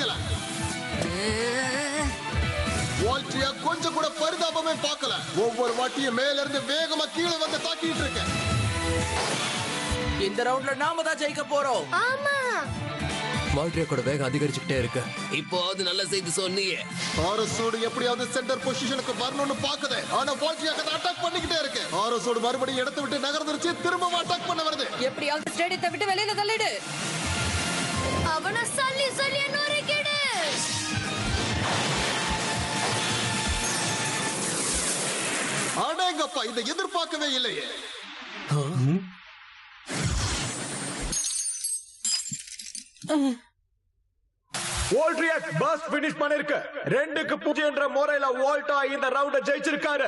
முடியல. வால்ட்ரியா கொஞ்சம் கூட பரிதாபமே பார்க்கல. ஒவ்வொரு வாட்டியும் மேல இருந்து வேகமா கீழே வந்து தாக்கிட்டு இருக்க. இந்த ரவுண்ட்ல நாம தான் ஜெயிக்க போறோம். ஆமா, வால்ட்ரியாக்கோட வேகம் அதிகரிச்சுக்கிட்டே இருக்கு. இப்போ அது நல்ல செய்தி சொன்னியே. ஆரோஸோடு எப்படியாவது சென்டர் பொசிஷனுக்கு வரணும்னு பாக்குது. ஆனா வால்ட்ரியா அட்டாக் பண்ணிக்கிட்டே இருக்கு. ஆரோஸோடு மறுபடியும் இடத்தை விட்டு நகர்ந்துருச்சு. திரும்ப அட்டாக் பண்ண வருது. எப்படியாவது ஸ்டேடியத்தை விட்டு வெளியில தள்ளிடு. அவன சொல்லி சொல்லி நொறுக்கிடு. அடேங்கப்பா, இதை எதிர்பார்க்கவே இல்லையே. வால்ட்ரியாக் பஸ் பினிஷ் பண்ணிருக்கு. 2-0 என்ற முறையில வால்டா இந்த ரவுண்ட ஜெயிச்சிருக்காரு.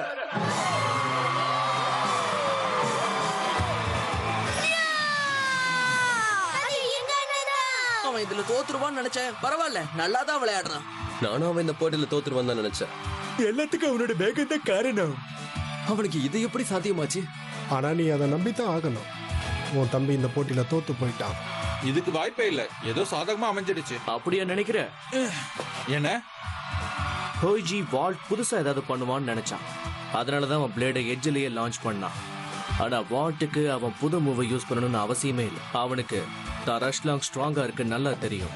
அவன் இதுல தோத்துருவான்னு நினைச்சேன். பரவாயில்ல, நல்லா தான் விளையாடுறான். நானும் அவன் இந்த போட்டியில தோத்துருவான் தான் நினைச்சேன். எல்லாத்துக்கும் அவனோட வேகம் தான் காரணம். அவனுக்கு இது எப்படி சாத்தியமாச்சு? ஆனா நீ அதை நம்பித்தான் ஆகணும். உன் தம்பி இந்த போட்டியில தோத்து போயிட்டான். இதுக்கு வாய்ப்பே இல்ல, ஏதோ சாதகமா அமைஞ்சிடுச்சு. அப்படியா நினைக்கிற? என்ன ஹோய்ஜி வால்ட் புதுசா ஏதாவது பண்ணுவான்னு நினைச்சான். அதனாலதான் அவன் பிளேடை எட்ஜிலேயே லான்ச் பண்ணான். ஆனா வால்ட்டுக்கு அவன் புது மூவை யூஸ் பண்ணணும்னு அவசியமே இல்லை. அவனுக்கு ரஷ்லாங் ஸ்ட்ராங்கா இருக்கு நல்லா தெரியும்.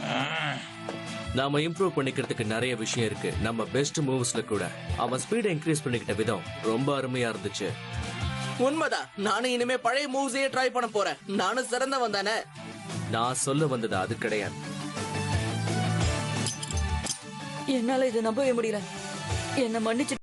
நாம இம்ப்ரூவ் பண்ணிக்கிறதுக்கு நிறைய விஷயம் இருக்கு. நம்ம பெஸ்ட் மூவ்ஸ்ல கூட அவன் ஸ்பீடை இன்க்ரீஸ் பண்ணிக்கிட்ட விதம் ரொம்ப அருமையா இருந்துச்சு. உண்மைதான். நானும் இனிமே பழைய மூவ்ஸையே ட்ரை பண்ண போறேன். நானும் சிறந்தவன் தானே. நான் சொல்ல வந்தது அது கிடையாது. என்னால இதை நம்பவே முடியல. என்ன மன்னிச்சு